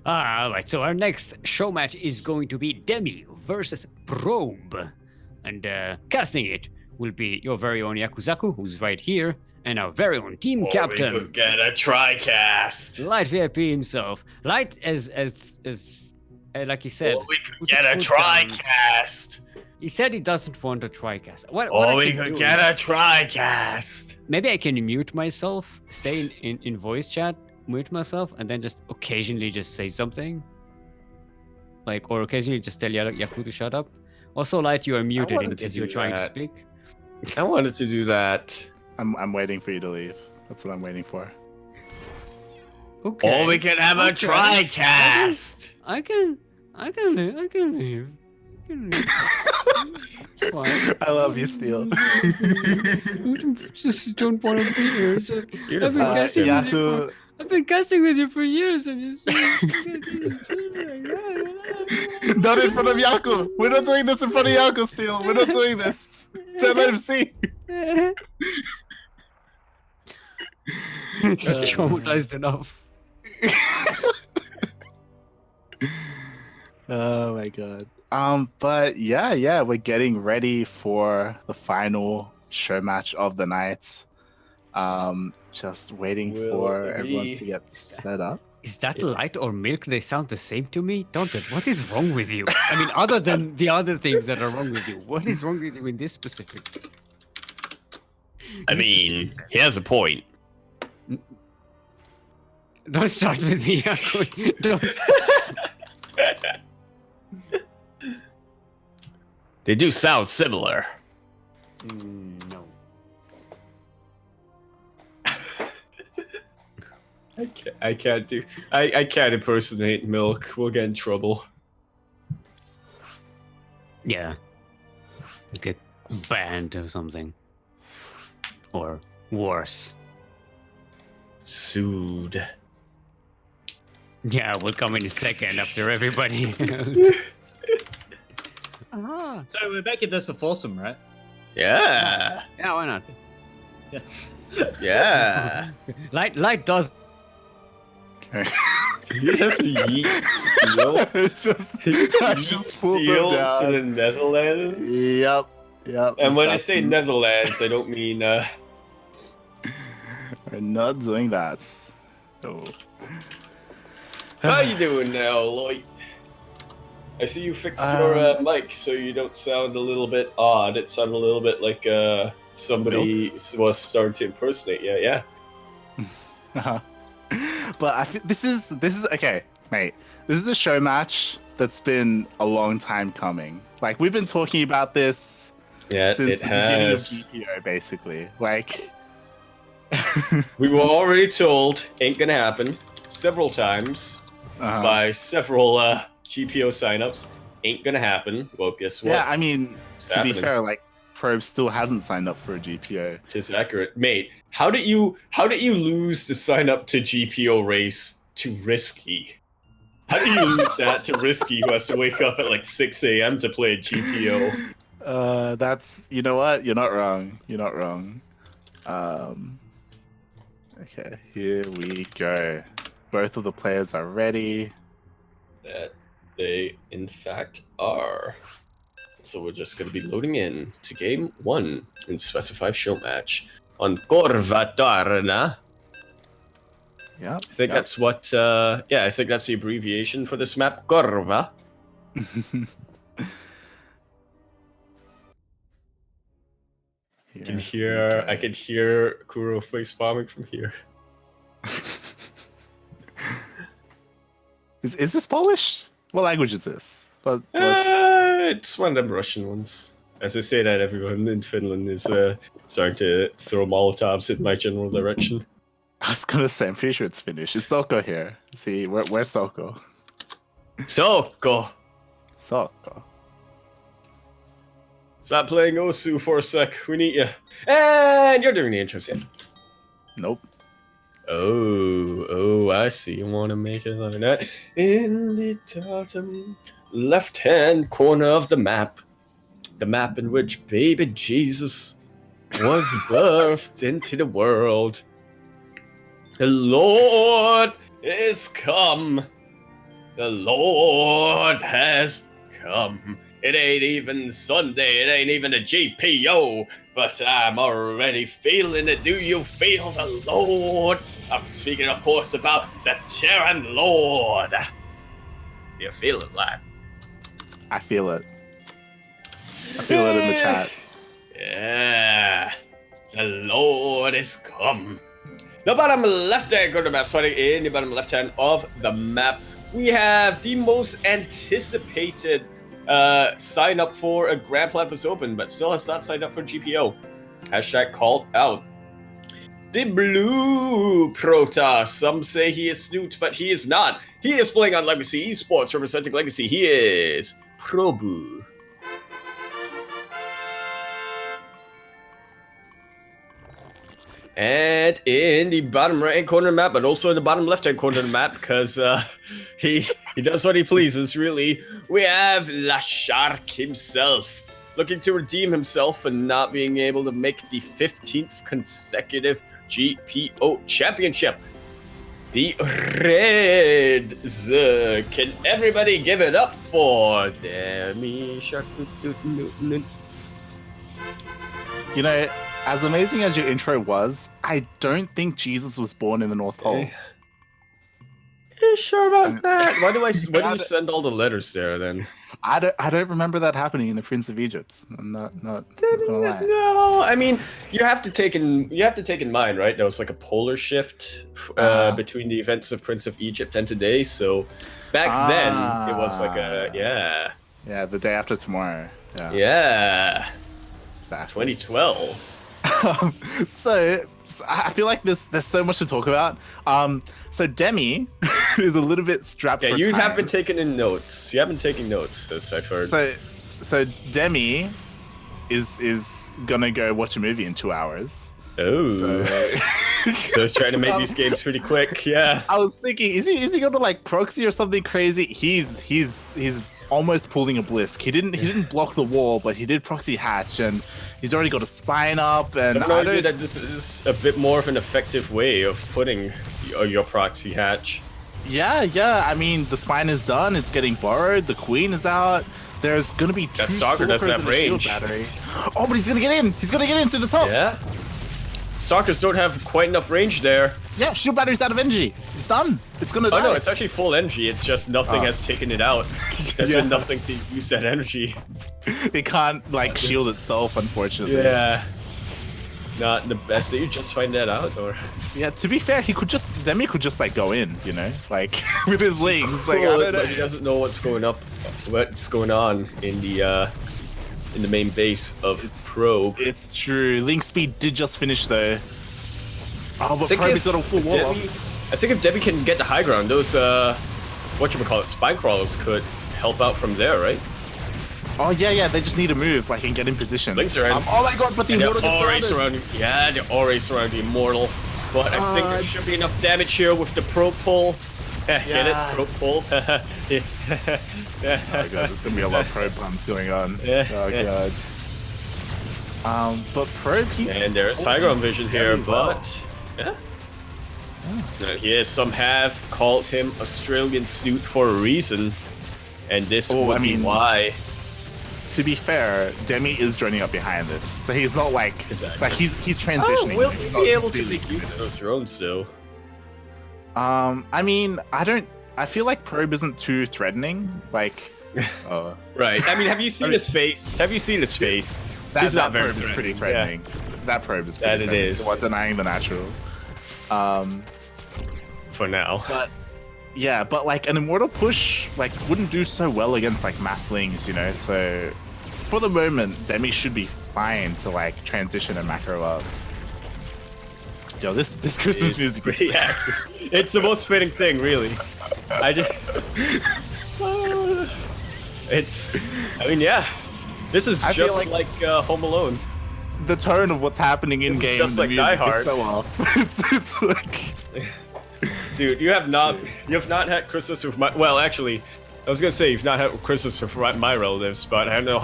Alright, so our next show match is going to be Demi versus Probe. And casting it will be your very own Yakuzaku, who's right here, and our very own team Or we captain, could get a TriCast. Light VIP himself. Light as like he said. Or we could put get a his foot down. TriCast. He said he doesn't want a TriCast. What Or I we can could do get is- a TriCast. Maybe I can mute myself, stay in voice chat, mute myself, and then just occasionally just say something. Like, or occasionally just tell Yaku to shut up. Also, Light, you are muted in wanted to case you're do trying to that. speak. I wanted to do that. I'm waiting for you to leave. That's what I'm waiting for. Okay. Or we could have a Okay. TriCast. I can leave. I can leave. Fine. I love you, Steel. Just don't want to be here. So Beautiful. I've been casting with you for years, and you. Not in front of Yaku. We're not doing this in front of Yaku, Steel. We're not doing this. Don't let him see. He's traumatized enough. Oh my god. But yeah, we're getting ready for the final show match of the night. Just waiting for everyone to get set up. Is that light or milk? They sound the same to me. Don't it? What is wrong with you? I mean, other than the other things that are wrong with you, what is wrong with you in this specific? I mean, he has a point. Don't start with me, Yaku. Don't. They do sound similar. No. I can't do. I can't impersonate Milk. We'll get in trouble. Yeah. Get banned or something. Or worse. Sued. Yeah, we'll come in a second after everybody. So we're making this a foursome, right? Yeah. Yeah, why not? Yeah. Light does. Okay. He just yeet Steel. I just pulled them Steel to down. the Netherlands. Yep. And when I That's- say Netherlands, I don't mean we're not doing that. No. How you doing now, Lloyd? I see you fixed your mic so you don't sound a little bit odd. It sounded a little bit like somebody was starting to impersonate you. Yeah. But I feel this is okay, mate. This is a show match that's been a long time coming. Like we've been talking about this Yeah, since it the beginning of has. GPO, basically. Like We were already told ain't gonna happen several times by several GPO signups. Ain't gonna happen. Well, guess what? yeah, I mean, It's to be happening. fair, like Probe still hasn't signed up for a GPO. Tis accurate, mate. How did you lose the sign up to GPO race to Risky? How do you lose that to Risky, who has to wake up at like 6 a.m. to play GPO? That's, you know what? You're not wrong. You're not wrong. Okay, here we go. Both of the players are ready. That they, in fact, are. So we're just going to be loading in to game 1 in specified show match on Korvatarna. Yeah. I think that's what, I think that's the abbreviation for this map, Korva. I can hear Kuro face bombing from here. Is this Polish? What language is this? What's... It's one of them Russian ones. As I say that, everyone in Finland is starting to throw Molotovs in my general direction. I was gonna say, I'm pretty sure it's Finnish. Is Soko here? See, where's Soko? Soko! Soko. Stop playing Osu for a sec. We need you. And you're doing the intros, yeah? Nope. Oh, I see. You want to make it like that. In the bottom left-hand corner of the map in which baby Jesus was birthed into the world. The Lord is come. The Lord has come. It ain't even Sunday, it ain't even a GPO, but I'm already feeling it. Do you feel the Lord? I'm speaking, of course, about the Terran Lord. You feel it, lad? I feel it. I feel it in the chat. Yeah. The Lord is come. The bottom left-hand corner map, starting in the bottom left-hand of the map, we have the most anticipated sign up for a Grand Platypus Open, but still has not signed up for GPO. Hashtag called out. The blue Protoss. Some say he is Snoot, but he is not. He is playing on Legacy Esports, representing Legacy. He is Probu. And in the bottom right-hand corner of the map, but also in the bottom left-hand corner of the map, because he does what he pleases, really, we have La Shark himself, looking to redeem himself for not being able to make the 15th consecutive GPO championship. The Reds. Can everybody give it up for Demi Shark? You know, as amazing as your intro was, I don't think Jesus was born in the North Pole. You sure about that? Why do you send all the letters there then? I don't remember that happening in the Prince of Egypt. I'm not gonna lie. No, I mean you have to take in mind, right? There was like a polar shift between the events of Prince of Egypt and today. So back then it was like yeah, the day after tomorrow. Yeah. Exactly. 2012. So I feel like there's so much to talk about. So Demi is a little bit strapped for time. You haven't taken in notes. You haven't taken notes, as I've heard. So Demi is gonna go watch a movie in 2 hours. Oh. So he's trying to make these games pretty quick. Yeah. I was thinking, is he gonna like proxy or something crazy? He's almost pulling a Blisk. He didn't block the wall, but he did proxy hatch, and he's already got a spine up. And I know that this is a bit more of an effective way of putting your proxy hatch. Yeah. I mean, the spine is done. It's getting borrowed. The queen is out. There's gonna be two Stalker doesn't have range. Battery. Oh, but he's gonna get in. He's gonna get in through the top. Yeah. Stalkers don't have quite enough range there. Yeah, shield battery's out of energy. It's done. It's gonna die. Oh no, it's actually full energy. It's just nothing has taken it out. There's been nothing to use that energy. It can't like shield itself, unfortunately. Yeah. Not the best. Did you just find that out, or? Yeah. To be fair, Demi could just like go in, you know, like with his legs. Like, Cool, I don't know. but he doesn't know what's going on in the main base of Probe. It's true. Link speed did just finish though. Oh, but Probe's got a full wall up. I think if Demi can get the high ground, those spine crawlers could help out from there, right? Oh yeah, they just need to move, like, and get in position. Links are in. Oh my god, but the Immortal gets surrounded. Yeah, they're already surrounding the Immortal. But I think there should be enough damage here with the Probe pull. Get it? Probe pull. Oh my god, there's gonna be a lot of Probe puns going on. Oh god. But Probe, and there's high ground vision here, but yeah. Here, some have called him Australian Snoot for a reason, and this would be why. To be fair, Demi is joining up behind this, so he's not like he's transitioning. Will he be able to make use of those drones though? I mean, I feel like Probe isn't too threatening. Like, right. I mean, have you seen his face? Have you seen his face? He's not very Probe is pretty threatening. Yeah. That Probe is pretty threatening. It is. What's denying the natural? For now. But yeah, but like an Immortal push like wouldn't do so well against like Masslings, you know. So for the moment, Demi should be fine to like transition and macro up. Yo, this Christmas music is it's the most fitting thing, really. I mean, yeah. This is just like Home Alone. The tone of what's happening in game, just like music Die Hard. is so off. it's like, dude, you have not had Christmas with my. Well, actually, I was gonna say you've not had Christmas with my relatives, but I don't know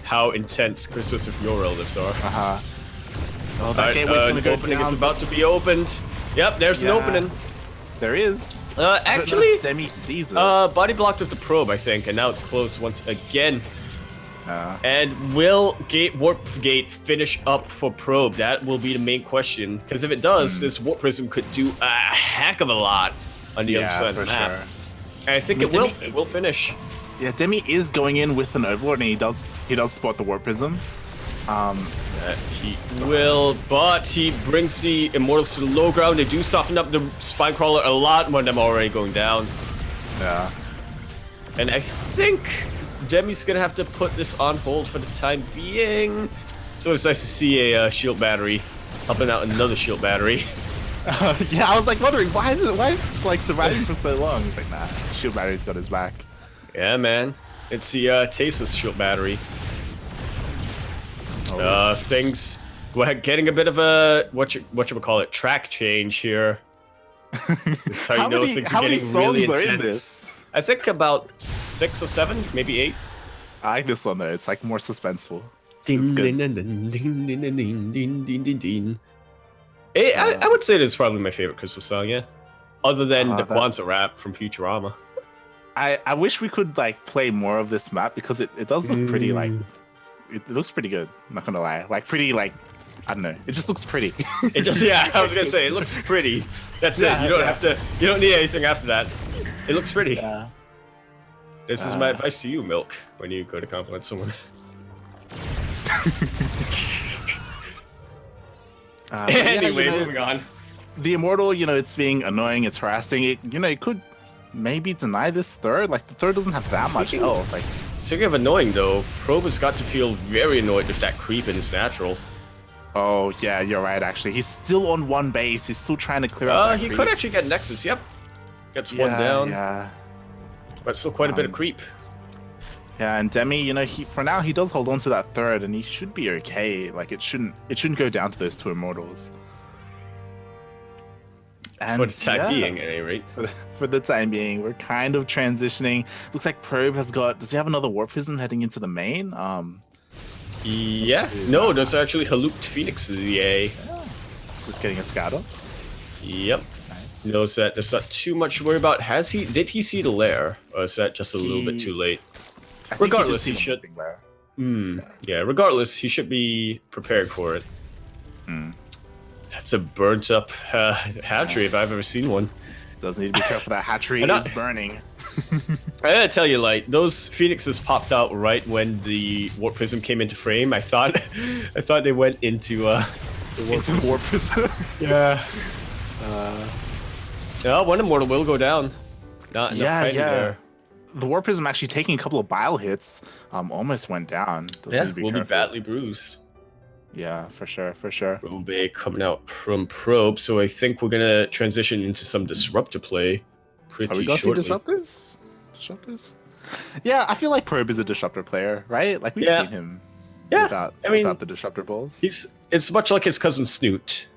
how intense Christmas with your relatives are. Oh, that gateway's gonna go opening down. is about to be opened. Yep, there's an opening. There is. Actually, Demi sees it. body blocked with the probe, I think, and now it's closed once again. And will Warp Gate finish up for probe? That will be the main question. Because if it does, this Warp Prism could do a heck of a lot on the other side of the map. Sure. And I think it will. It will finish. Yeah, Demi is going in with an Overlord, and he does spot the Warp Prism. He will, but he brings the Immortals to the low ground. They do soften up the Spine Crawler a lot more than them already going down. Yeah. And I think Demi's gonna have to put this on hold for the time being. So it's nice to see a shield battery helping out another shield battery. Yeah, I was like wondering why is it like surviving for so long? It's like, nah, shield battery's got his back. Yeah, man, it's the Tasteless shield battery. Things we're getting a bit of a what you call it track change here. This is how you know things are getting really intense. Are in this? I think about 6 or 7, maybe 8. I like this one though. It's like more suspenseful. It's good. I would say it's probably my favorite Crystal song, yeah. Other than the Kwanzaa rap from Futurama. I wish we could like play more of this map because it does look pretty like it looks pretty good. I'm not gonna lie, like pretty like I don't know. It just looks pretty. It just I was gonna say it looks pretty. That's it. You don't have to. You don't need anything after that. It looks pretty. Yeah. This is my advice to you, Milk, when you go to compliment someone. Anyway, moving on. The Immortal, it's being annoying. It's harassing. It could maybe deny this third. Like the third doesn't have that much health. Like. Speaking of annoying, though, Probe has got to feel very annoyed with that creep in his natural. Oh, yeah, you're right, actually. He's still on one base. He's still trying to clear out that he creep. could actually get Nexus, yep. Gets one down. Yeah. But still quite a bit of creep. Yeah, and Demi, for now, he does hold on to that third, and he should be okay. Like, it shouldn't go down to those 2 Immortals. And for the time being, at any rate. For the time being, we're kind of transitioning. Looks like Probe does he have another Warp Prism heading into the main? Yeah. No, there's actually Haluked Phoenixes, yay. Yeah. It's just getting a scout off. Yep. Nice. Knows that there's not too much to worry about. Did he see the lair? Or is that just a little bit too late? Regardless, he should. Yeah, regardless, he should be prepared for it. That's a burnt up hatchery if I've ever seen one. Doesn't need to be careful, that hatchery is burning. I gotta tell you, like, those Phoenixes popped out right when the Warp Prism came into frame. I thought they went into the Warp Prism. Yeah. One Immortal will go down. Not enough fighting there. The Warp Prism actually taking a couple of bile hits. Almost went down. Will be badly bruised. Yeah, for sure, for sure. Probe coming out from Probe, so I think we're gonna transition into some Disruptor play pretty shortly. Are we gonna see Disruptors? Yeah, I feel like Probe is a Disruptor player, right? Like we've seen him without the Disruptor balls. It's much like his cousin Snoot.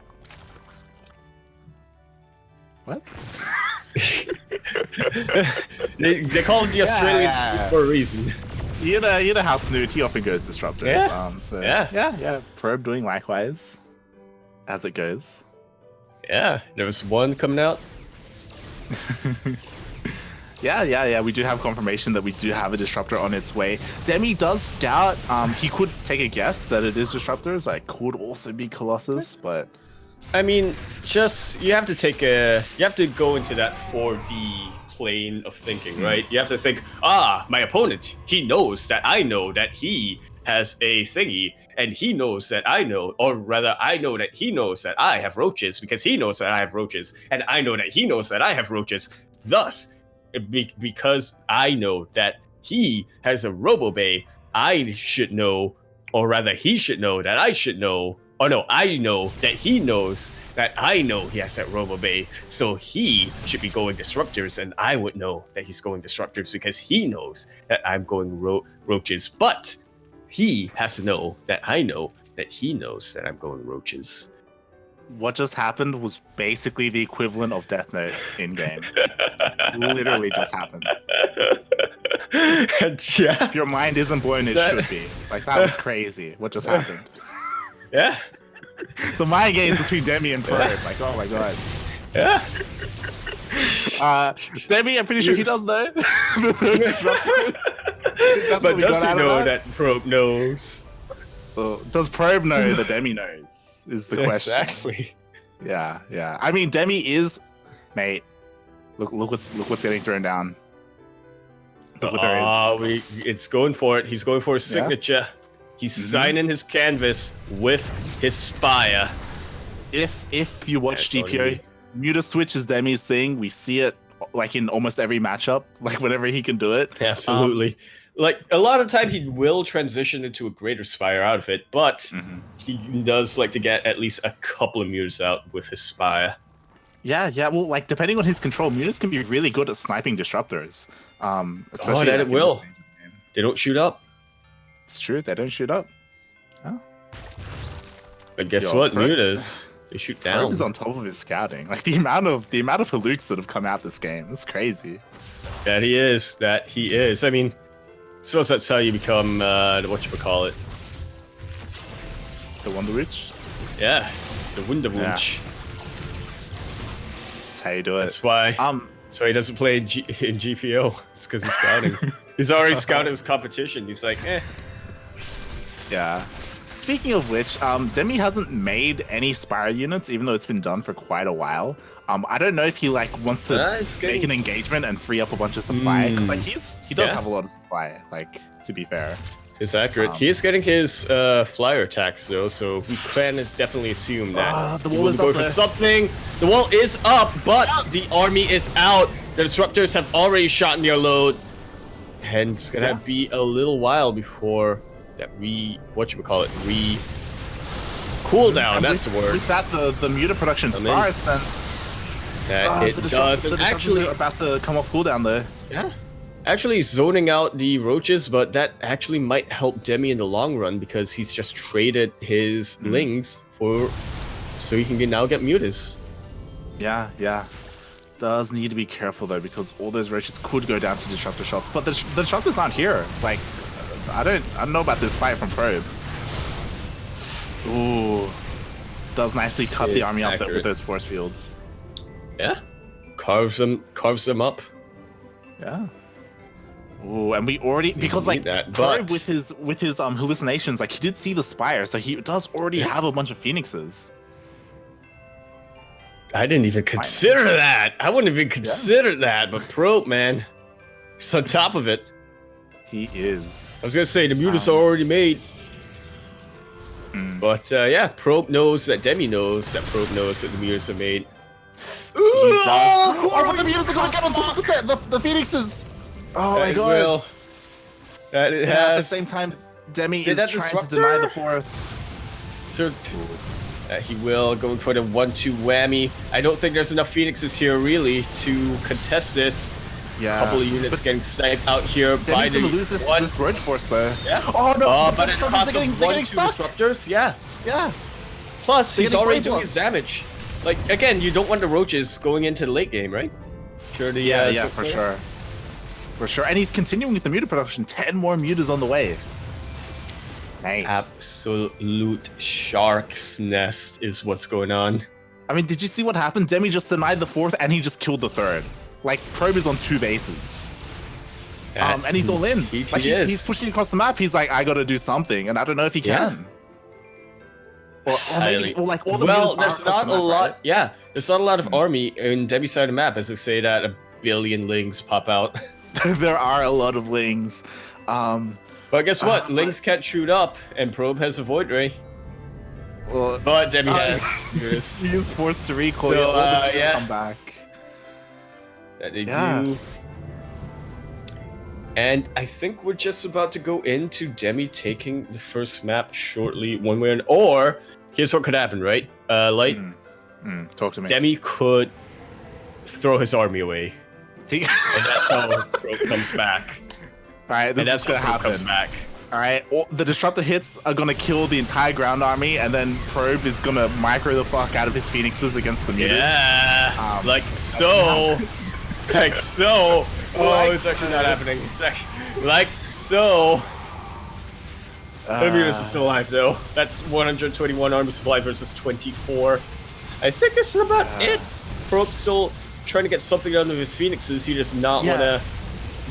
What? they call him the Australian for a reason. You know how Snoot, he often goes Disruptors. Yeah. Probe doing likewise as it goes. Yeah, there was one coming out. Yeah. We do have confirmation that we do have a Disruptor on its way. Demi does scout. He could take a guess that it is Disruptors. Like, could also be Colossus, but I mean, you have to go into that 4D plane of thinking, right? You have to think, my opponent, he knows that I know that he has a thingy, and he knows that I know, or rather, I know that he knows that I have roaches, because he knows that I have roaches, and I know that he knows that I have roaches. Thus, because I know that he has a RoboBay, I should know, or rather, he should know that I should know. Oh no, I know that he knows that I know he has that RoboBay, so he should be going Disruptors, and I would know that he's going Disruptors because he knows that I'm going Roaches. But he has to know that I know that he knows that I'm going Roaches. What just happened was basically the equivalent of Death Note in-game. Literally just happened. Yeah. If your mind isn't blown, it should be. Like, that was crazy. What just happened? Yeah. The mind games between Demi and Probe. Like, oh my god. Yeah. Demi, I'm pretty sure he does know. But does he know that Probe knows? Does Probe know that Demi knows? Is the question. Exactly. Yeah. I mean, Demi is, mate. Look what's getting thrown down. Look what there is. It's going for it. He's going for his signature. He's signing his canvas with his spire. If you watch GPO, Muta switch is Demi's thing. We see it like in almost every matchup, like whenever he can do it. Absolutely. Like a lot of time he will transition into a greater spire out of it, but he does like to get at least a couple of mutas out with his spire. Yeah. Well, like depending on his control, mutas can be really good at sniping disruptors. Especially that it will. They don't shoot up. It's true. They don't shoot up. Huh? But guess what? Mutas, they shoot down. Probe is on top of his scouting. Like the amount of halukes that have come out this game. It's crazy. That he is. I mean, I suppose that's how you become whatchamacallit. The Wonder Witch? Yeah. The Wonder Witch. That's how you do it. That's why he doesn't play in GPO. It's because he's scouting. He's already scouted his competition. He's like, eh. Yeah. Speaking of which, Demi hasn't made any Spire units, even though it's been done for quite a while. I don't know if he like wants to make an engagement and free up a bunch of supply, because like he does have a lot of supply. Like, to be fair, it's accurate. He is getting his flyer attacks though, so we can definitely assume that the wall is up for something. The wall is up, but the army is out. The disruptors have already shot in their load, and it's gonna be a little while before that cooldown. And that's the word. With that, the muta production starts, and it does. And actually, are about to come off cooldown though. Yeah. Actually zoning out the roaches, but that actually might help Demi in the long run because he's just traded his lings so he can now get mutas. Yeah. Does need to be careful though, because all those roaches could go down to disruptor shots, but the disruptors aren't here. Like, I don't know about this fight from Probe. Ooh, does nicely cut the army up with those force fields. Yeah, carves them up. Yeah. Ooh, and we already because like Probe with his hallucinations, like he did see the spire, so he does already have a bunch of phoenixes. I didn't even consider that. I wouldn't even consider that, but Probe, man, he's on top of it. He is. I was gonna say the mutas are already made, but Probe knows that Demi knows that Probe knows that the mutas are made. But the mutas are gonna get on top of the phoenixes. Oh my god! That it has. At the same time, Demi is trying to deny the fourth. So he will going for the 1-2 whammy. I don't think there's enough phoenixes here really to contest this. Yeah. A couple of units getting sniped out here by the. Demi's gonna lose this road force though. Yeah. Oh no! But it costs him 1-2 disruptors. Yeah. Plus, he's already doing his damage. Like again, you don't want the roaches going into the late game, right? For sure. For sure, and he's continuing with the muta production. 10 more mutas on the way. Nice. Absolute shark's nest is what's going on. I mean, did you see what happened? Demi just denied the fourth, and he just killed the third. Like, Probe is on 2 bases. And he's all in. He's pushing across the map. He's like, I gotta do something, and I don't know if he can. Or maybe, all the mutas there's not a lot. Right? Yeah, there's not a lot of army in Demi's side of the map, as I say that a billion lings pop out. There are a lot of lings. But guess what? Lings can't shoot up, and Probe has a void ray. Well, but Demi has. He is forced to recoil. So, all the come back. That they do. And I think we're just about to go into Demi taking the first map shortly, one way or another. Or here's what could happen, right? Talk to me. Demi could throw his army away. And that's how Probe comes back. Alright, this is gonna happen. Comes back. Alright, the disruptor hits are gonna kill the entire ground army, and then Probe is gonna micro the fuck out of his phoenixes against the mutas. Yeah, like so. Like so. Oh, it's actually not happening. It's actually like so. The mutas is still alive though. That's 121 armor supply versus 24. I think this is about it. Probe still trying to get something out of his Phoenixes. He does not want to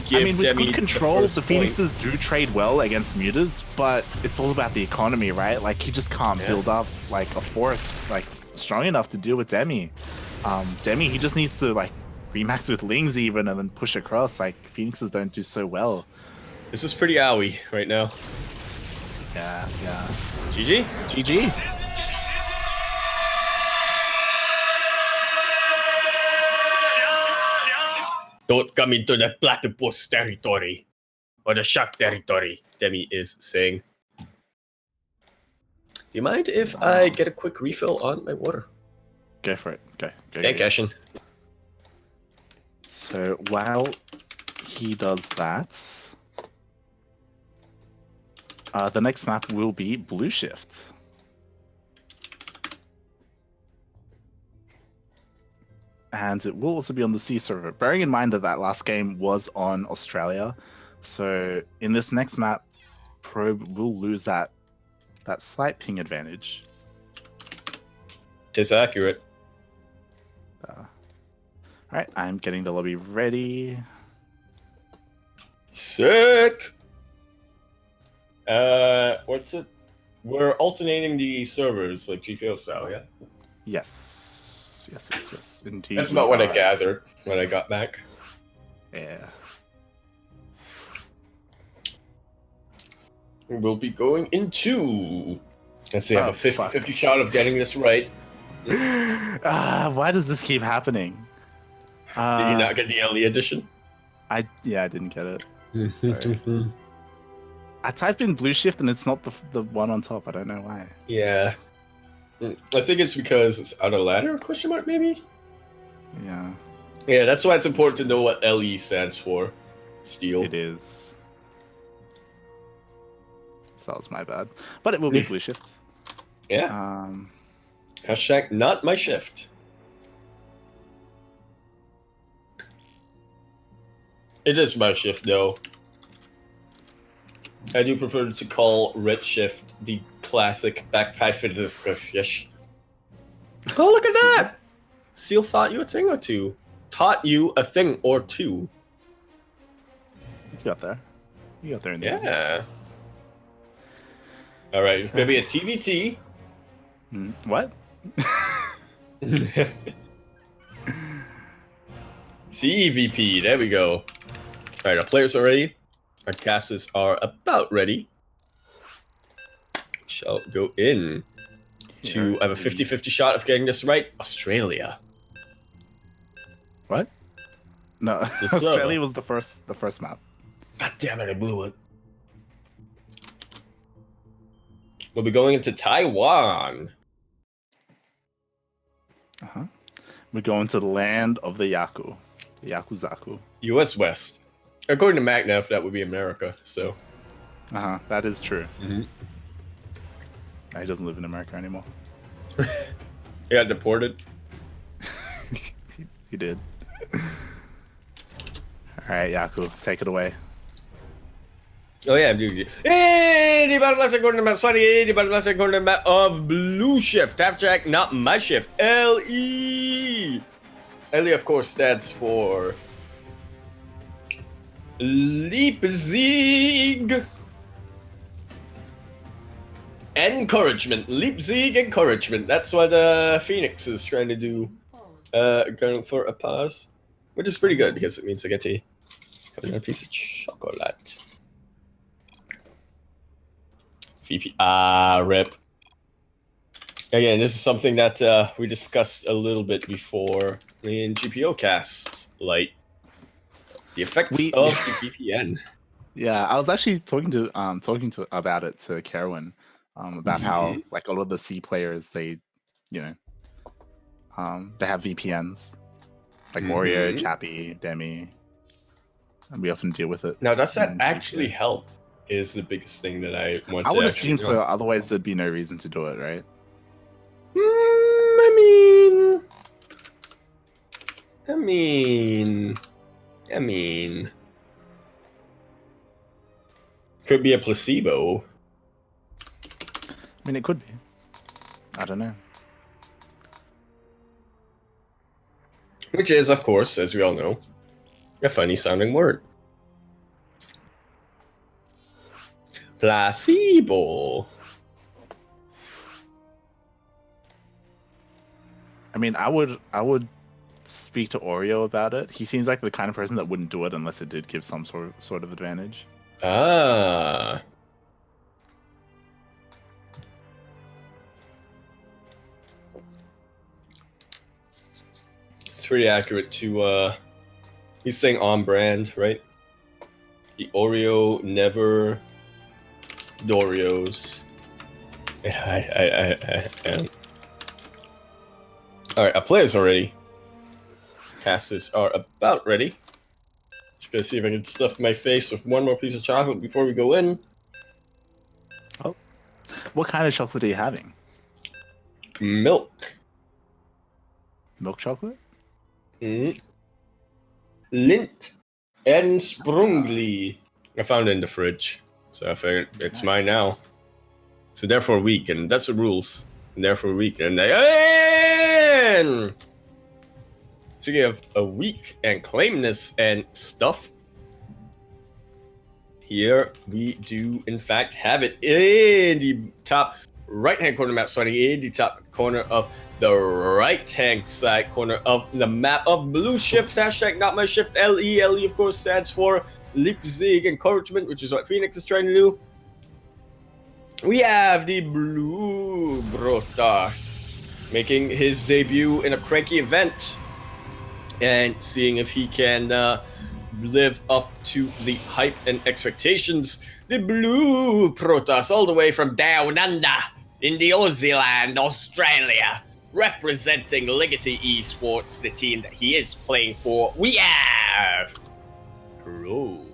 give I mean, with Demi good control, the point. Phoenixes do trade well against mutas, but it's all about the economy, right? Like, he just can't build up like a force like strong enough to deal with Demi. Demi, he just needs to like remax with Lings even and then push across. Like, Phoenixes don't do so well. This is pretty owie right now. Yeah, yeah. GG? GG. Don't come into the platypus territory. Or the shark territory, Demi is saying. Do you mind if I get a quick refill on my water? Go for it. Go. Thank Ashen. So while he does that, the next map will be Blue Shift. And it will also be on the C server, bearing in mind that last game was on Australia. So in this next map, Probe will lose that slight ping advantage. Tis accurate. All right, I'm getting the lobby ready. Sick! What's it? We're alternating the servers, like GPO style, yeah? Yes. Indeed. That's about what I gathered when I got back. Yeah. We'll be going into... Let's see, I have a 50-50 shot of getting this right. Why does this keep happening? Did you not get the LE edition? I didn't get it. Sorry. I typed in Blue Shift and it's not the one on top. I don't know why. Yeah. I think it's because it's out of ladder, question mark, maybe? Yeah. Yeah, that's why it's important to know what LE stands for. Steel. It is. So that was my bad. But it will be Blue Shift. Yeah. Hashtag not my shift. It is my shift, though. I do prefer to call Red Shift the classic back 5 for discus, yes. Oh, look at that! Seal taught you a thing or two. Taught you a thing or two. You got there. You got there in the end. Yeah. Alright, it's gonna be a TVT. What? ZvP, there we go. Alright, our players are ready. Our casters are about ready. Shall go in to have a 50-50 shot of getting this right. Australia. What? No, Australia was the first map. God damn it, I blew it. We'll be going into Taiwan. We're going to the land of the Yakuzaku. US West. According to MacNev, that would be America, so. That is true. He doesn't live in America anymore. He got deported. He did. Alright, Yaku, take it away. Oh yeah, dude. Hey, the battle left according to map. Sorry, the battle left according to map of Blue Shift. Halfjack, not my shift. LE. LE, of course, stands for Leipzig. Encouragement. Leipzig encouragement. That's what Phoenix is trying to do. Going for a pass. Which is pretty good because it means I get to have a piece of chocolate. VP. Rip. Again, this is something that we discussed a little bit before in GPO casts, like the effects of the VPN. Yeah, I was actually talking about it to Kerwin, about how like all of the C players they have VPNs, like Oreo, Chappie, Demi, and we often deal with it. Now, does that actually help? Is the biggest thing that I want to. I would assume so. Otherwise, there'd be no reason to do it, right? I mean, could be a placebo. I mean, it could be. I don't know. Which is, of course, as we all know, a funny sounding word. Placebo. I mean, I would speak to Oreo about it. He seems like the kind of person that wouldn't do it unless it did give some sort of advantage. Ah. It's pretty accurate to, he's saying on brand, right? The Oreo never Dorios. Alright, our players are ready. Casters are about ready. Just gonna see if I can stuff my face with one more piece of chocolate before we go in. Oh. What kind of chocolate are you having? Milk. Milk chocolate? Lint and Sprungli. I found it in the fridge, so I figured it's mine now. So therefore weak, and that's the rules. And therefore weak, and speaking of a weak and claimness and stuff, here we do in fact have it in the top right-hand corner map, starting in the top corner of the right-hand side corner of the map of Blue Shift, hashtag not my shift, LE. LE of course stands for Leipzig Encouragement, which is what Phoenix is trying to do. We have the Blue Brotas making his debut in a CranKy event and seeing if he can live up to the hype and expectations. The Blue Protoss, all the way from down under in the Aussie land, Australia, representing Legacy Esports, the team that he is playing for. We have Probe.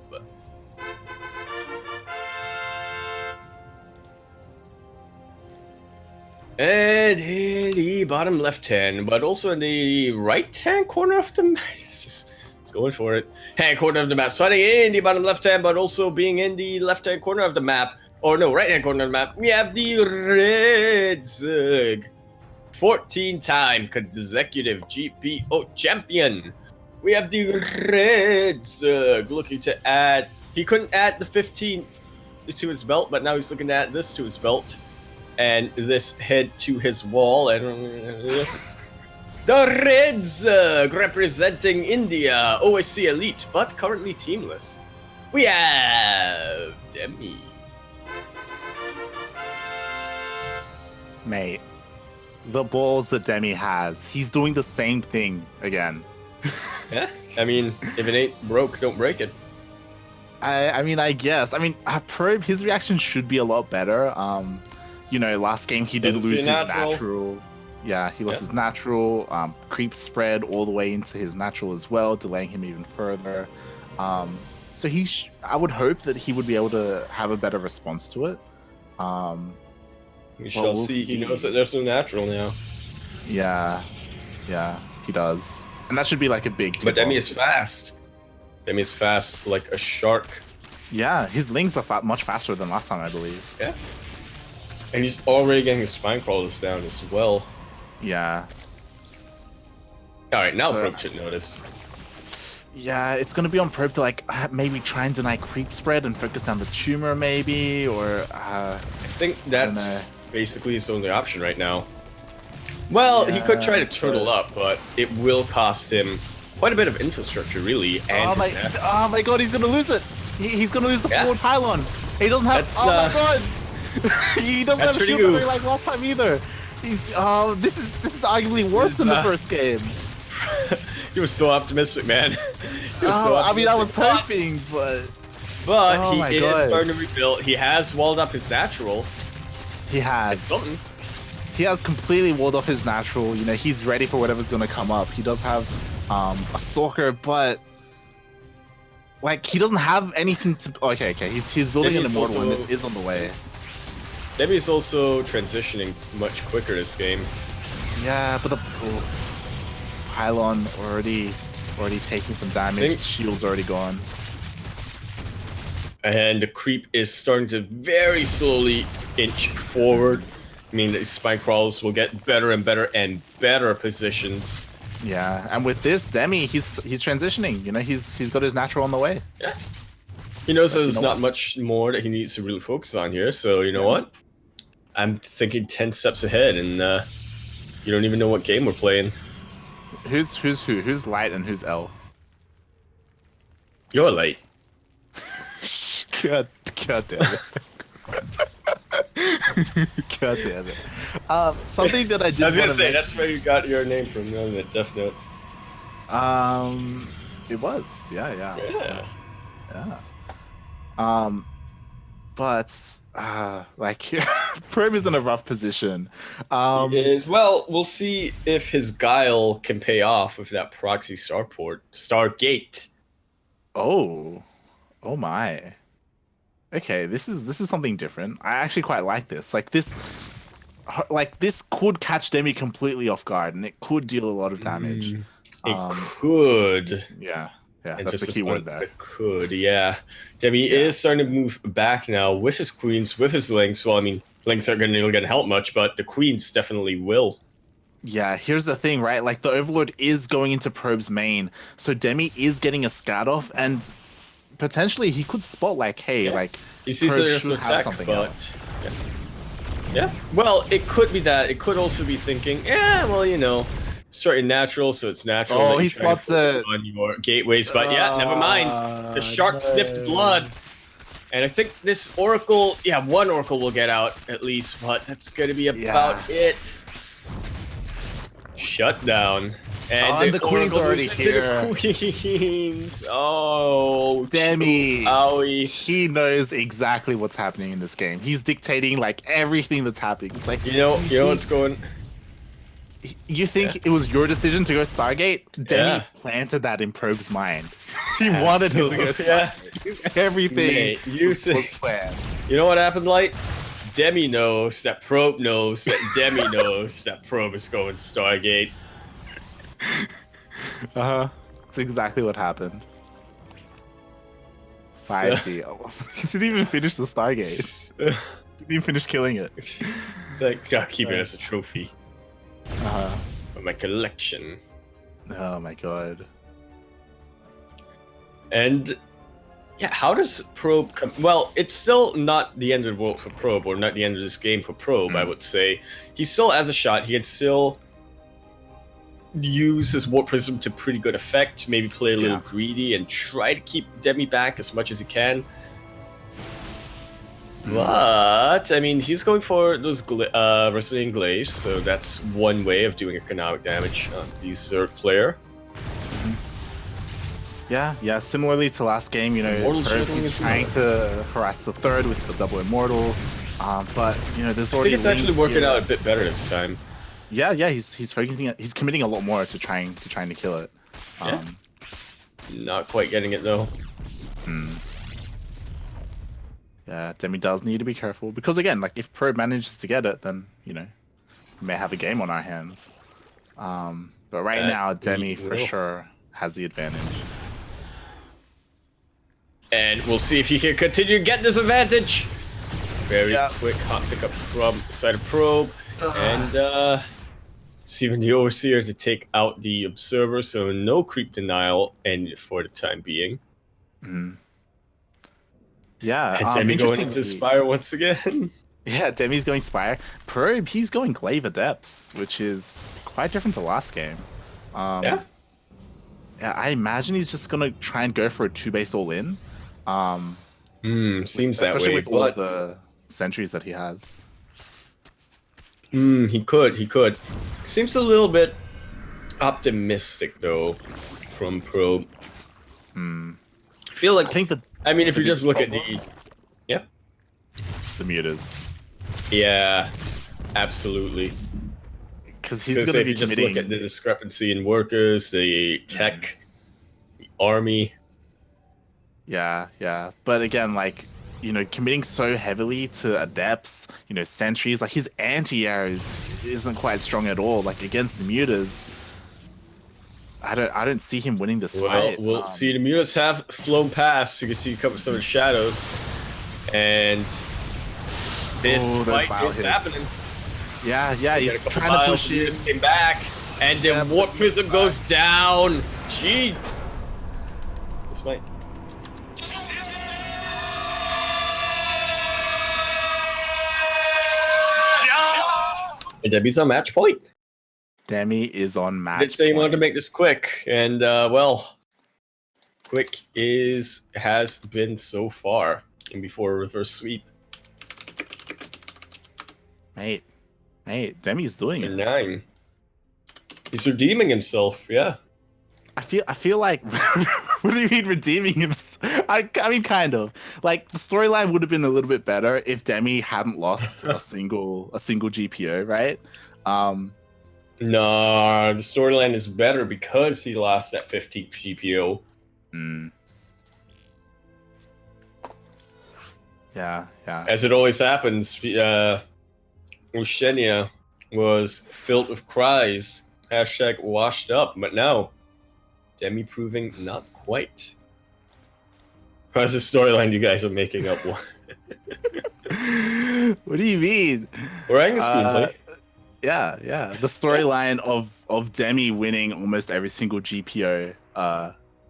And in the bottom left hand, but also in the right hand corner of the map. It's going for it. Hand corner of the map, swatting in the bottom left hand, but also being in the left hand corner of the map. Or no, right hand corner of the map. We have the Red Zug, 14-time consecutive GPO champion. We have the Red Zug looking to add. He couldn't add the 15 to his belt, but now he's looking to add this to his belt. And this head to his wall, and the Red Zug representing India, OSC Elite, but currently teamless. We have Demi. Mate, the balls that Demi has, he's doing the same thing again. Yeah, I mean, if it ain't broke, don't break it. I mean, I guess. I mean, Probe, his reaction should be a lot better. You know, last game he did lose his natural. Yeah, he lost his natural. Creep spread all the way into his natural as well, delaying him even further. So I would hope that he would be able to have a better response to it. We shall see. He knows that there's no natural now. Yeah, he does, and that should be like a big. But Demi is fast. Demi is fast like a shark. Yeah, his lings are much faster than last time, I believe. Yeah. And he's already getting his spine crawlers down as well. Yeah. Alright, now Probe should notice. Yeah, it's gonna be on Probe to like maybe try and deny creep spread and focus down the tumor maybe, or I think that's basically his only option right now. Well, he could try to turtle up, but it will cost him quite a bit of infrastructure, really. And oh my god, he's gonna lose it! He's gonna lose the forward pylon! He doesn't have. Oh my god! He doesn't have shield battery like last time either. He's this is arguably worse than the first game. He was so optimistic, man. I mean, I was hoping, but he is starting to rebuild. He has walled up his natural. He has. He has completely walled off his natural. You know, he's ready for whatever's gonna come up. He does have a stalker, but like he doesn't have anything to. Okay. He's building an immortal one that is on the way. Demi's also transitioning much quicker this game. Yeah, but the pylon already taking some damage. Shield's already gone. And the creep is starting to very slowly inch forward. I mean, the spine crawls will get better and better positions. Yeah, and with this Demi, he's transitioning. You know, he's got his natural on the way. Yeah. He knows But you there's know not what? much more that he needs to really focus on here. So you know what? I'm thinking 10 steps ahead, and you don't even know what game we're playing. Who's who? Who's light and who's L? You're late. God damn it. God damn it. Something that I did I was want gonna to say that's where you got your name from, isn't it? Death Note. It was. Yeah. Yeah. But like Probe is in a rough position. He is. Well, we'll see if his guile can pay off with that proxy Stargate. Oh my. Okay, this is something different. I actually quite like this. Like this could catch Demi completely off guard, and it could deal a lot of damage. It could. Yeah, And that's the just key one, word there. it could, yeah. Demi Yeah. is starting to move back now with his queens, with his links. Well, I mean, links aren't going to help much, but the queens definitely will. Yeah, here's the thing, right? Like the Overlord is going into Probe's main, so Demi is getting a scout off, and potentially he could spot like, hey, like He sees Probe there's should an have attack, something but else. yeah. Well, it could be that. It could also be thinking, yeah, well, you know, starting natural, so it's natural. Oh, that you he try to spots focus it. on your gateways, but yeah, never mind. The shark sniffed blood. And I think this Oracle, yeah, one Oracle will get out at least, but that's going to be about it. Shut down. And the Queen's Oracle already moves into here. The Queens. Oh, Demi, owie. he knows exactly what's happening in this game. He's dictating like everything that's happening. It's like You know what's going. You think it was your decision to go Stargate? Demi Yeah. planted that in Probe's mind. He wanted him to go Stargate. Everything Mate, was planned. You know what happened, Light? Demi knows that Probe knows that Demi knows that Probe is going Stargate. That's exactly what happened. 5D. He didn't even finish the Stargate. Didn't even finish killing it. It's like, gotta keep it as a trophy. For my collection. Oh my god. And yeah, how does Probe come? Well, it's still not the end of the world for Probe, or not the end of this game for Probe, I would say. He still has a shot. He can still use his Warp Prism to pretty good effect, maybe play a little greedy and try to keep Demi back as much as he can. But, I mean, he's going for those Resilient Glaives, so that's one way of doing economic damage on the third player. Yeah, similarly to last game, you know, Probe, he's trying to harass the third with the double Immortal, but, you know, there's I already think it's actually links working here. out a bit better this time. Yeah, he's focusing. He's committing a lot more to trying to kill it. Not quite getting it though. Yeah, Demi does need to be careful because again, like if Probe manages to get it, then you know we may have a game on our hands. But right now, Demi for sure has the advantage. And we'll see if he can continue to get this advantage. Very quick hot pickup from side of Probe. And Steven the Overseer to take out the Observer, so no creep denial and for the time being. Yeah, and Demi going into Spire once again. Yeah, Demi's going Spire. Probe, he's going Glaive Adepts, which is quite different to last game. Yeah, I imagine he's just gonna try and go for a 2-base all-in. Seems that way. Especially with all of the sentries that he has. He could. Seems a little bit optimistic though, from Probe. I feel like I mean, if you just look at the mutas. Yeah, absolutely. Because he's gonna be just look at the discrepancy in workers, the tech, the army. Yeah. But again, like, you know, committing so heavily to adepts, you know, sentries, like his anti-air isn't quite strong at all. Like against the mutas, I don't see him winning this fight. We'll see. The mutas have flown past. You can see some of the shadows, and this fight is happening. Yeah, he's trying to push in. Came back. And the warp prism goes down. This might. And Demi's on match point. Demi is on match. I did say he wanted to point. make this quick, and well, quick has been so far. And before a reverse sweep. Mate, Demi's doing it. 9. He's redeeming himself, yeah. I feel like what do you mean redeeming himself? I mean kind of. Like the storyline would have been a little bit better if Demi hadn't lost a single GPO, right? No, the storyline is better because he lost that 15th GPO. Yeah. As it always happens, Oceania was filled with cries. # washed up, but now Demi proving not quite. How's the storyline you guys are making up? What do you mean? We're writing a screenplay. Yeah. The storyline of Demi winning almost every single GPO,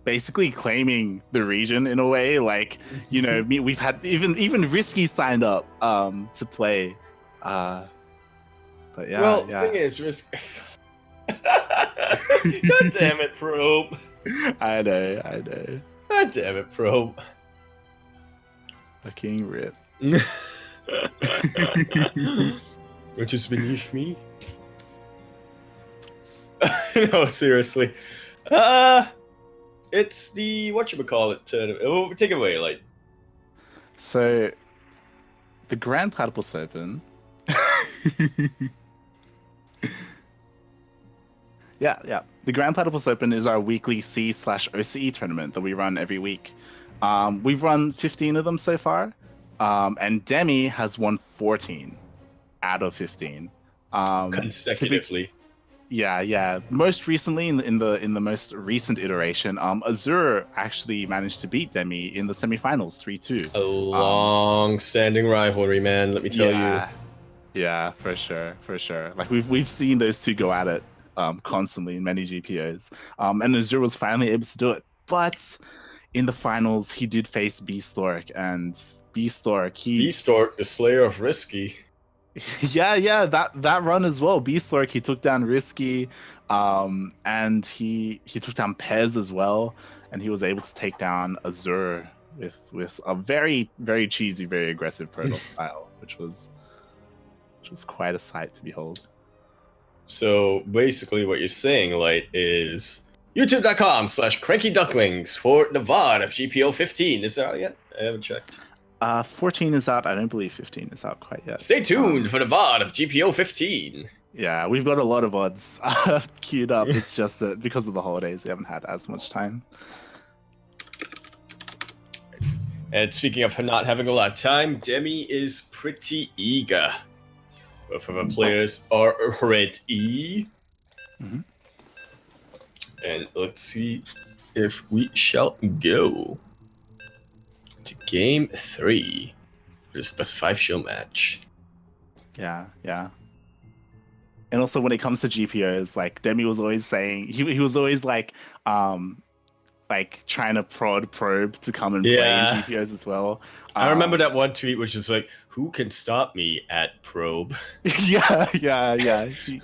basically claiming the region in a way. Like, you know, we've had even Risky signed up to play. But yeah. Well, the thing is, Risky. God damn it, Probe. I know. God damn it, Probe. Fucking rip. Which is beneath me. No, seriously. It's the whatchamacallit. Oh, take it away, like. So, the Grand Platypus Open. Yeah. The Grand Platypus Open is our weekly C/OCE tournament that we run every week. We've run 15 of them so far, and Demi has won 14 out of 15. Consecutively. Yeah. Most recently, in the most recent iteration, Azure actually managed to beat Demi in the semifinals 3-2. A long-standing rivalry, man. Let me tell you. Yeah, for sure. Like we've seen those two go at it constantly in many GPOs. And Azure was finally able to do it, but in the finals he did face Beastork, and Beastork, the Slayer of Risky. Yeah, that run as well. Beastork, he took down Risky, and he took down Pez as well, and he was able to take down Azure with a very, very cheesy, very aggressive Protoss style, which was quite a sight to behold. So basically what you're saying, Light, is youtube.com/CranKy Ducklings for the VOD of GPO 15. Is that out yet? I haven't checked. 14 is out. I don't believe 15 is out quite yet. Stay tuned for the VOD of GPO 15. Yeah, we've got a lot of odds queued up. It's just that because of the holidays, we haven't had as much time. And speaking of not having a lot of time, Demi is pretty eager. Both of our players are ready. Mm-hmm. And let's see if we shall go to game 3 for the specified show match. Yeah. And also when it comes to GPOs, like Demi was always saying, he was always like trying to prod Probe to come and play in GPOs as well. I remember that one tweet which was like, who can stop me at Probe? Yeah. He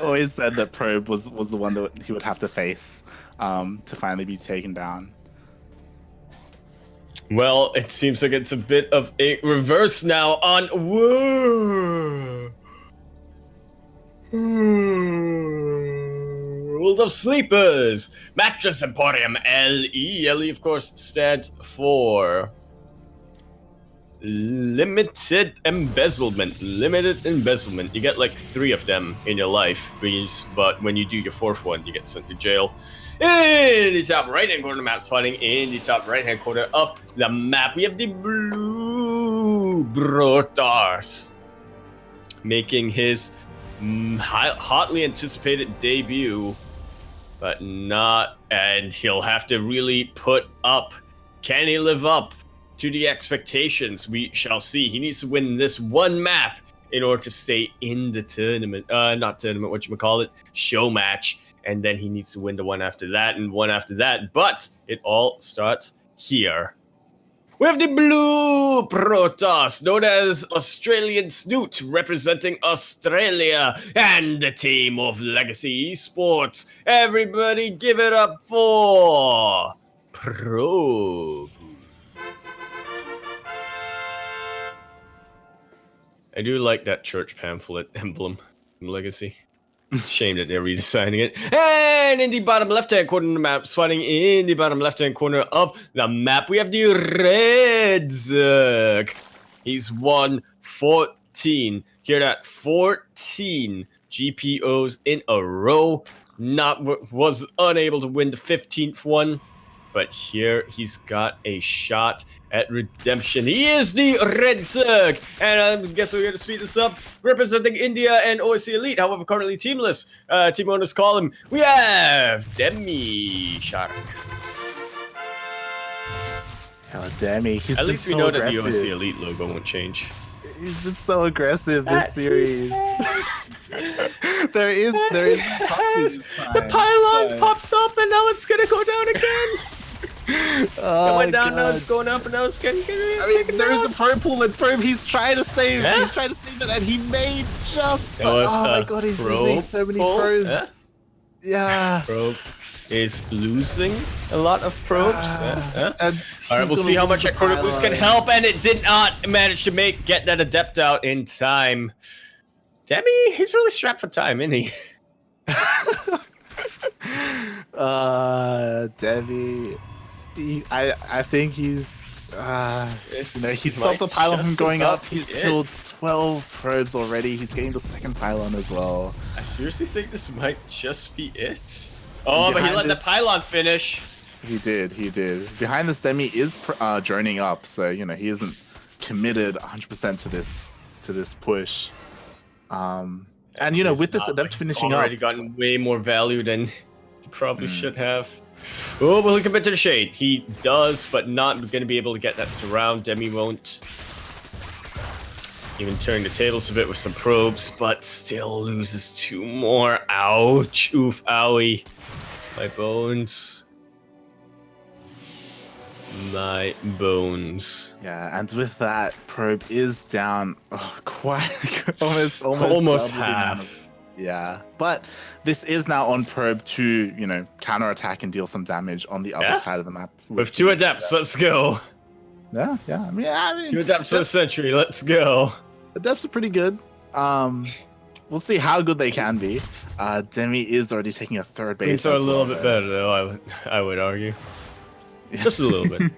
always said that Probe was the one that he would have to face to finally be taken down. Well, it seems like it's a bit of a reverse now on World of Sleepers. Mattress Emporium LE. LE, of course, stands for Limited Embezzlement. Limited Embezzlement. You get like 3 of them in your life, but when you do your 4th one, you get sent to jail. In the top right-hand corner of the map, spawning in the top right-hand corner of the map, we have the Blue Brotas making his hotly anticipated debut, but not, and he'll have to really put up. Can he live up to the expectations? We shall see. He needs to win this one map in order to stay in the tournament. Not tournament, whatchamacallit, show match. And then he needs to win the one after that and one after that. But it all starts here. We have the Blue Protoss, known as Australian Snoot, representing Australia, and the team of Legacy Esports. Everybody give it up for Probe. I do like that church pamphlet emblem from Legacy. Shame that they're redesigning it. And in the bottom left-hand corner of the map, swatting in the bottom left-hand corner of the map, we have the Red Zerg. He's won 14. Hear that? 14 GPOs in a row. Was unable to win the 15th one. But here he's got a shot at redemption. He is the Red Zerg. And I guess we're going to speed this up. Representing India and OSC Elite, however, currently teamless. Team owners call him. We have Demi Shark. Oh, Demi. He's at been least we so know aggressive. that the OSC Elite logo won't change. He's been so aggressive this series. there is The pylon popped up and now it's going to go down again. Oh, it went down, God. now it's going up, and now it's getting there is a probe pool and probe. He's trying to save. Yeah. He's trying to save it, and he made just. Oh my God, he's losing so many probes. Yeah. Probe is losing a lot of probes. All right, we'll see how much Aquatic Boost can help, and it did not manage to get that Adept out in time. Demi, he's really strapped for time, isn't he? Demi. I think he's he stopped the pylon from going up. He's killed 12 probes already. He's getting the second pylon as well. I seriously think this might just be it. Oh, but he let the pylon finish. He did. Behind this, Demi is droning up, so he isn't committed 100% to this push. And with this Adept finishing up, already gotten way more value than he probably should have. Oh, but he'll commit to the shade. He does, but not going to be able to get that surround. Demi won't. Even turning the tables a bit with some probes, but still loses 2 more. Ouch. Oof, owie. My bones. My bones. Yeah, and with that, probe is down quite almost half. Yeah, but this is now on probe to, counterattack and deal some damage on the other side of the map. With 2 Adepts, let's go. Yeah. I mean 2 Adepts for the century, let's go. Adepts are pretty good. We'll see how good they can be. Demi is already taking a 3rd base. Things are a little bit better, though, I would argue. Just a little bit.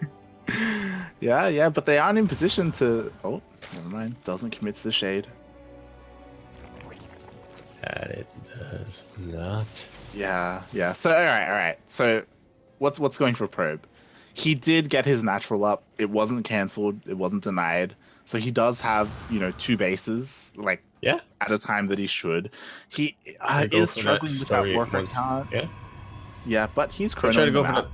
Yeah, but they aren't in position to... Oh, never mind. Doesn't commit to the shade. That it does not. Yeah. So all right. So what's going for probe? He did get his natural up. It wasn't cancelled. It wasn't denied. So he does have 2 bases at a time that he should. He is struggling with that worker count. Yeah, but he's chronoing them out.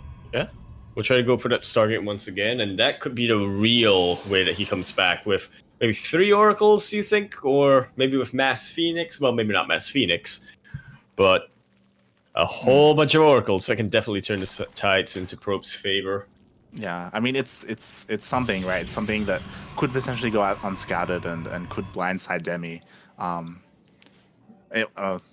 We'll try to go for that Stargate once again, and that could be the real way that he comes back with maybe 3 Oracles, do you think? Or maybe with Mass Phoenix? Well, maybe not Mass Phoenix, but a whole bunch of Oracles that can definitely turn the tides into Probe's favor. Yeah, I mean, it's something, right? It's something that could potentially go out unscouted and could blindside Demi.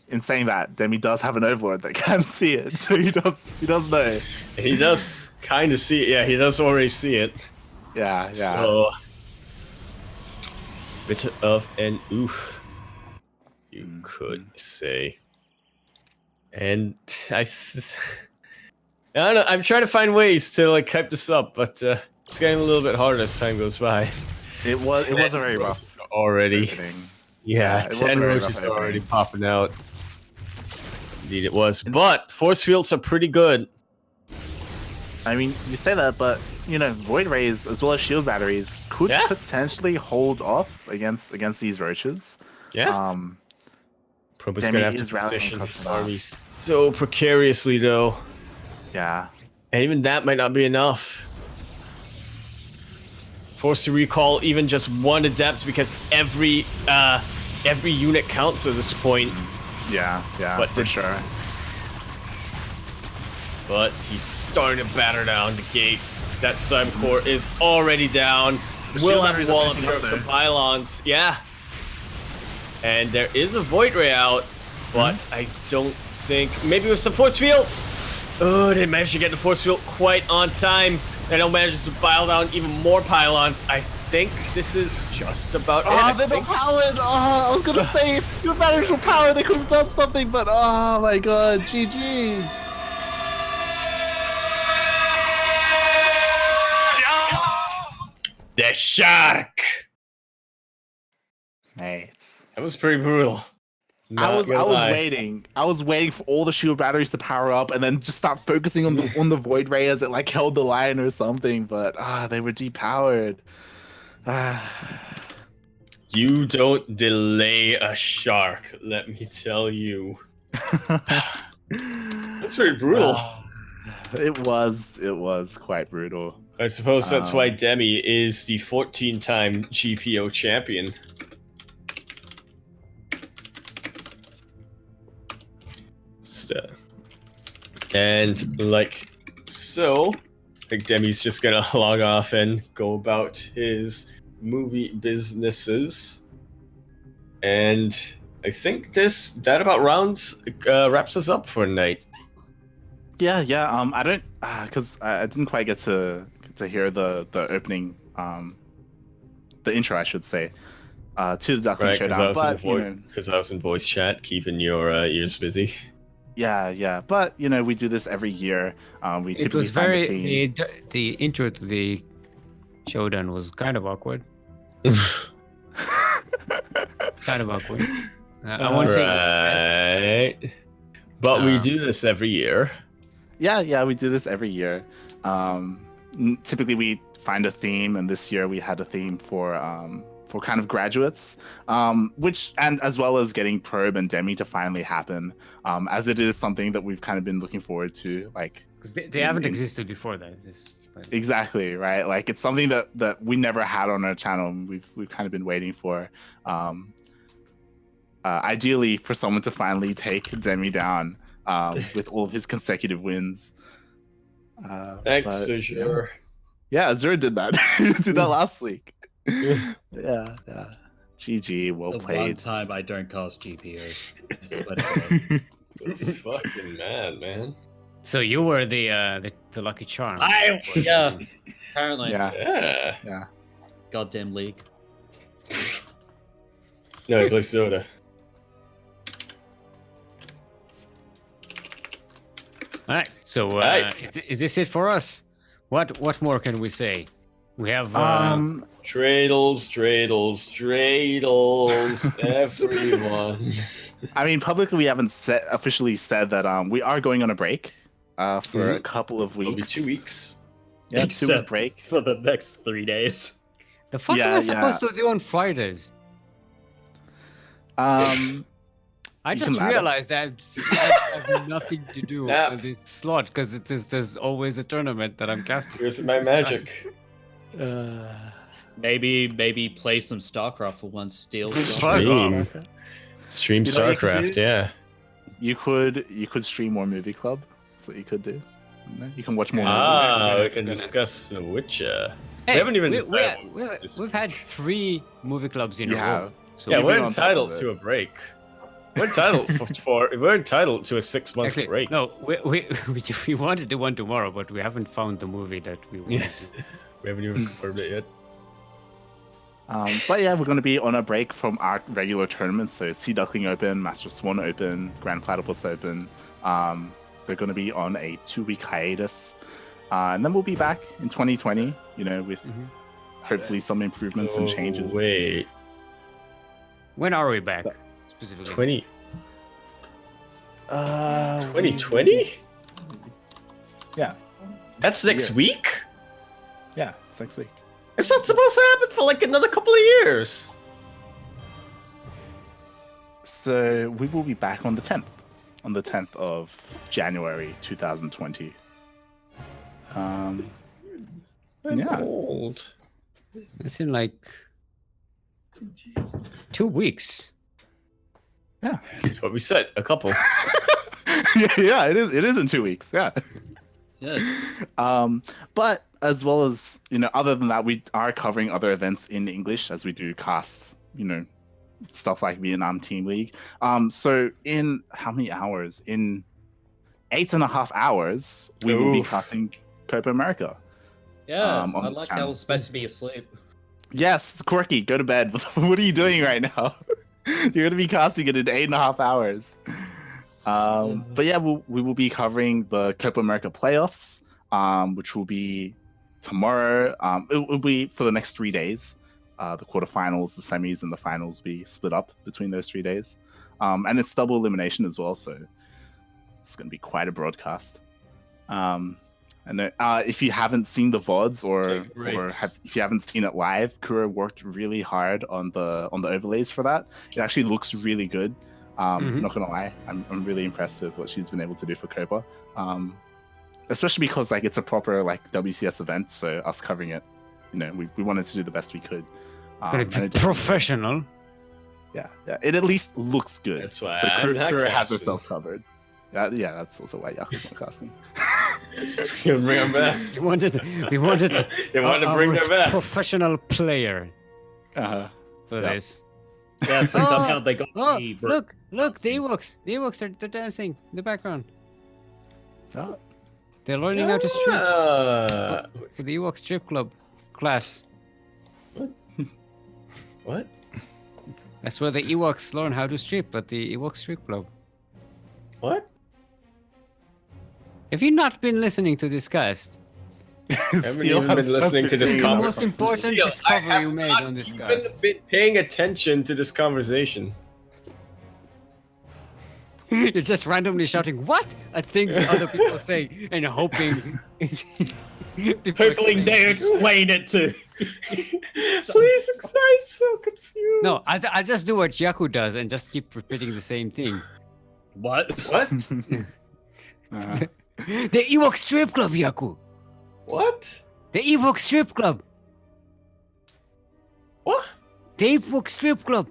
In saying that, Demi does have an Overlord that can see it, so he does know. He does kind of see it. Yeah, he does already see it. Yeah. So, bit of an oof, you could say. And I don't know. I'm trying to find ways to hype this up, but it's getting a little bit harder as time goes by. It was a very rough already. opening. Yeah, 10 roaches already popping out. Indeed it was. But force fields are pretty good. I mean, you say that, but, Void Rays as well as shield batteries could potentially hold off against these roaches. Yeah. Proba's Demi gonna have is to rallying position across his the map. army so precariously, though. Yeah. And even that might not be enough. Forced to recall even just 1 Adept because every every unit counts at this point. Yeah, But for sure. But he's starting to batter down the gates. That cyber core is already down. We'll have a wall up here of some pylons. Yeah. And there is a Void Ray out, but I don't think... Maybe with some force fields. Oh, they managed to get the force field quite on time. They don't manage to pile down even more pylons. I think this is just about it. Oh, they're not powered. Oh, I was gonna say, if your batteries were powered, they could have done something, but oh my god, GG. The shark! Mate. That was pretty brutal. I was waiting. I was waiting for all the shield batteries to power up and then just start focusing on the Void Ray as it like held the line or something, but they were depowered. You don't delay a shark, let me tell you. That's pretty brutal. It was quite brutal. I suppose that's why Demi is the 14-time GPO champion. And like so, I think Demi's just gonna log off and go about his movie businesses. And I think that about wraps us up for tonight. Yeah. I don't because I didn't quite get to hear the opening, the intro, I should say, to the Duckling Showdown. But because I was in voice chat, keeping your ears busy. Yeah, but we do this every year. We It typically was find a very theme. the intro to the Showdown was kind of awkward. Kind of awkward. I want to say, Right. But we do this every year. Yeah, we do this every year. Typically, we find a theme, and this year we had a theme for kind of graduates, which and as well as getting Probe and Demi to finally happen, as it is something that we've kind of been looking forward to, like because they haven't existed before that. Exactly, right? Like it's something that we never had on our channel. And we've kind of been waiting for. Ideally, for someone to finally take Demi down with all of his consecutive wins. Thanks, Azure. Yeah, Azure did that. Did that last week. Yeah. GG, well played. The one time I don't cast GPO. This fucking mad, man. So you were the lucky charm. Apparently. Yeah. Goddamn league. No, he plays Soda. All right. So is this it for us? What more can we say? We have dreidels, everyone. I mean, publicly we haven't officially said that we are going on a break for a couple of weeks. It'll be 2 weeks. Yeah, 2-week break for the next 3 days. The fuck am I supposed to do on Fridays? I just realized that I have nothing to do with this slot because there's always a tournament that I'm casting. Here's my magic. Maybe play some StarCraft for once. Steal Stream StarCraft. Yeah. You could stream more Movie Club. That's what you could do. You can watch more. We can discuss The Witcher. Hey, we haven't even. We've had 3 movie clubs in a row. So yeah, we're entitled to a break. We're entitled we're entitled to a 6-month break. No, we want to do one tomorrow, but we haven't found the movie that we want to do. We haven't even confirmed it yet. But yeah, we're going to be on a break from our regular tournaments. So Sea Duckling Open, Master Swan Open, Grand Platypus Open. They're going to be on a 2-week hiatus. And then we'll be back in 2020, with hopefully some improvements and changes. Wait. When are we back? Specifically? 2020? Yeah. That's next week? Yeah, it's next week. It's not supposed to happen for like another couple of years. So we will be back on the 10th. On the 10th of January 2020. Yeah. Old. It's in like 2 weeks. Yeah. That's what we said. A couple. Yeah, it is. It is in 2 weeks. Yeah. Yeah. But as well as, other than that, we are covering other events in English as we do cast, stuff like Vietnam Team League. So in how many hours? In 8.5 hours, we will be Oof. casting Copa America. Yeah, On I this like I channel. was supposed to be asleep. Yes, Quirky, go to bed. What are you doing right now? You're gonna be casting it in 8.5 hours. But yeah, we will be covering the Copa America playoffs, which will be tomorrow. It will be for the next 3 days. The quarterfinals, the semis, and the finals will be split up between those 3 days. And it's double elimination as well, so it's going to be quite a broadcast. And if you haven't seen the VODs if you haven't seen it live, Kura worked really hard on the overlays for that. It actually looks really good. Not gonna lie, I'm really impressed with what she's been able to do for Copa. Especially because it's a proper WCS event, so us covering it, we wanted to do the best we could. It's gonna be professional. Yeah, it at least looks good. That's why so I'm not Kura has casting. herself covered. Yeah, that's also why Yaku's not casting. You bring our best. We wanted They wanted to bring their best. professional player Uh-huh. for Yep. this. Yeah, so somehow they got Oh, me. look, the Ewoks. The Ewoks they're dancing in the background. Oh, They're learning how to strip Ah. for the Ewok strip club class. What? That's where the Ewoks learn how to strip at the Ewok strip club. What? Have you not been listening to this cast? Haven't even been listening to this The most conversation. important Steel, I discovery have you made not on this even cast. been paying attention to this conversation. You're just randomly shouting "what" at things other people say and hoping. people Hopefully explain. they explain it to. Please, I'm so confused. No, I just do what Yaku does and just keep repeating the same thing. What? What? Uh-huh. The Ewok strip club, Yaku. What? The Ewok strip club. What? The Ewok strip club.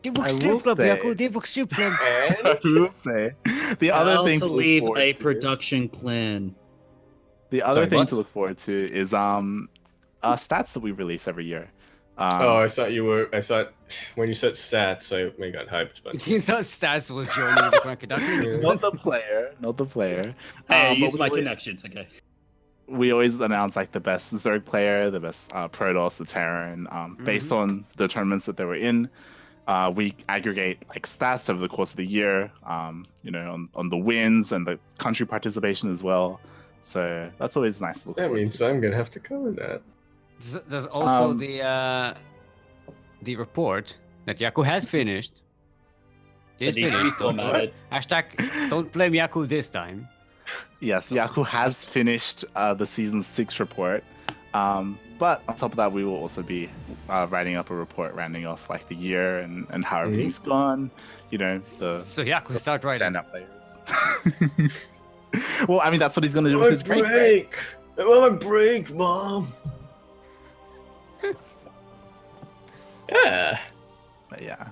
The Ewok I strip will club, say- Yaku. The Ewok strip club. I And will say the other How thing to to look leave forward a to- production clan. The other Sorry, thing what? to look forward to is stats that we release every year. oh, I thought you were. I thought when you said stats, I got hyped. But You thought Stas was joining the CranKy Ducklings? not the player, not the player. Hey, but use we my always- connections, okay? We always announce the best Zerg player, the best Protoss, the Terran, based on the tournaments that they were in. We aggregate stats over the course of the year, on the wins and the country participation as well. So that's always nice to look that forward means to. I'm gonna have to cover that. There's also Um, the report that Yaku has finished. Is It needs to be finished. formatted. Hashtag don't blame Yaku this time. Yes, Yaku has finished the season 6 report. But on top of that, we will also be writing up a report rounding off the year and how everything's gone. The So Yaku start writing. standout players. Well, I mean, that's what he's going to do with his break. Right? I'm on my break, Mom. Yeah. But yeah.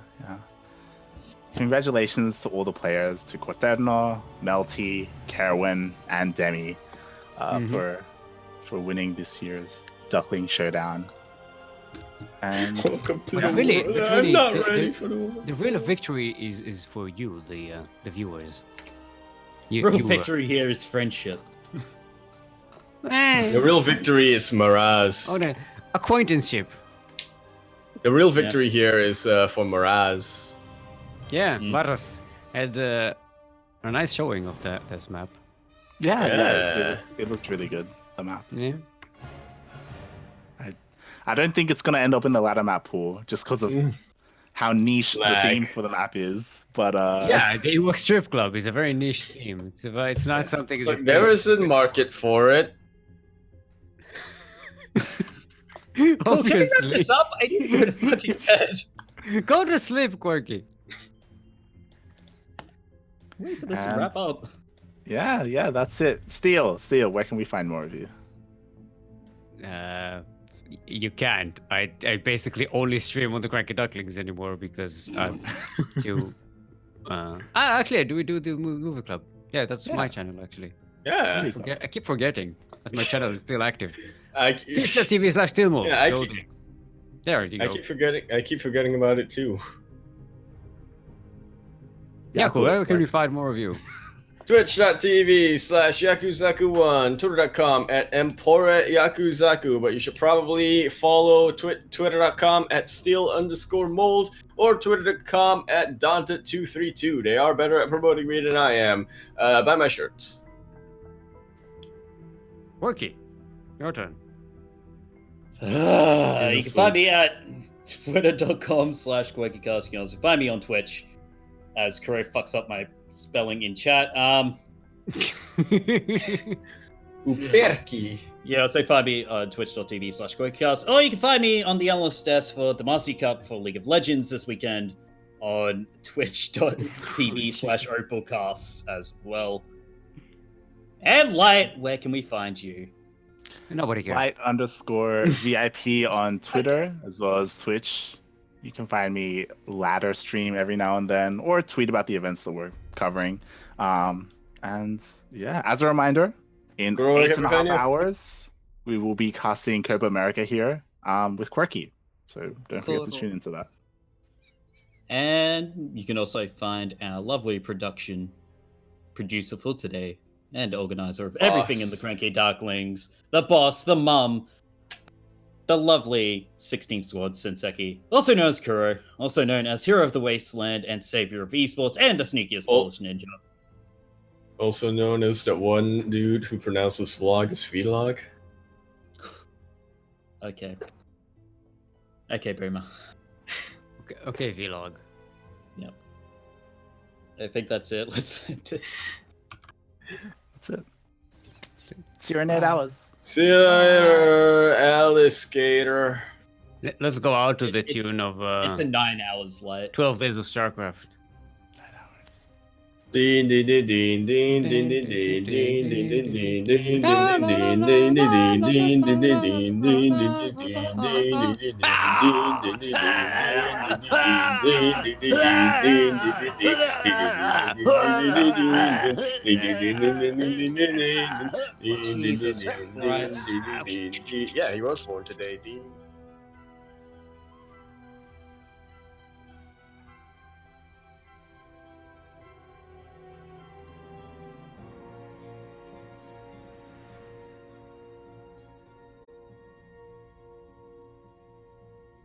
Congratulations to all the players, to Quaterno, Melty, Carwin, and Demi for winning this year's Duckling Showdown. And Welcome to But the really- world. but I'm really, not the- ready the- for the world. The real victory is for you, the viewers. Real victory here is friendship. The real victory is Miraz. Oh, the acquaintanceship. The real victory here is for Miraz. Yeah, Mm. Varas had a nice showing of this map. yeah, it looked really good, the map. Yeah. I don't think it's going to end up in the ladder map pool just because of how niche the Lag. theme for the map is. But Yeah, the Ewok Strip Club is a very niche theme. It's not something. Look, there is a market for it. Can we wrap Obviously. this up? I need to go to fucking bed. Go to sleep, Quirky. Wait for this to And- wrap up. yeah, that's it. Steel, where can we find more of you? You can't. I basically only stream on the CranKy Ducklings anymore because I'm too Actually, do we do the movie club? Yeah, that's my channel actually. Yeah. I keep forgetting that my channel is still active. I, Twitch.tv/Stillmo. Yeah, There you I go. keep forgetting about it too. Yeah, cool. Where can we find more of you? Twitch.tv/Yakuzaku1, Twitter.com @Empore but you should probably follow Twitter.com @Steel_mold or Twitter.com @Dante232. They are better at promoting me than I am. Buy my shirts. Worky, your turn. You can find me at twitter.com/QuakyCast. You can also find me on Twitch, as Kuro fucks up my spelling in chat. Uperki. Yeah, so find me on twitch.tv/QuakyCast. Or you can find me on the analyst desk for the Master Cup for League of Legends this weekend on twitch.tv/Opalcast as well. And Light, where can we find you? Nobody cares. Light_VIP on Twitter as well as Twitch. You can find me ladder stream every now and then or tweet about the events that we're covering. And yeah, as a reminder, in 8.5 hours, we will be casting Copa America here with Quirky. So don't forget to tune into that. And you can also find our lovely producer for today and organizer of everything in the CranKy Ducklings, the boss, the mum, the lovely 16th Squad Senseki, also known as Kuro, also known as Hero of the Wasteland and Savior of Esports, and the sneakiest Polish ninja. Also known as that one dude who pronounces vlog as vlog. Okay. Okay, Boomer. Okay, vlog. Yep. I think that's it. That's it. See you in 8 hours. See you later, Alice Skater. Let's go out to the tune of it's a 9 hours late. 12 Days of StarCraft. 9 hours. Din din din din din din din din din din din din din din. Yeah, he was born today, Dean.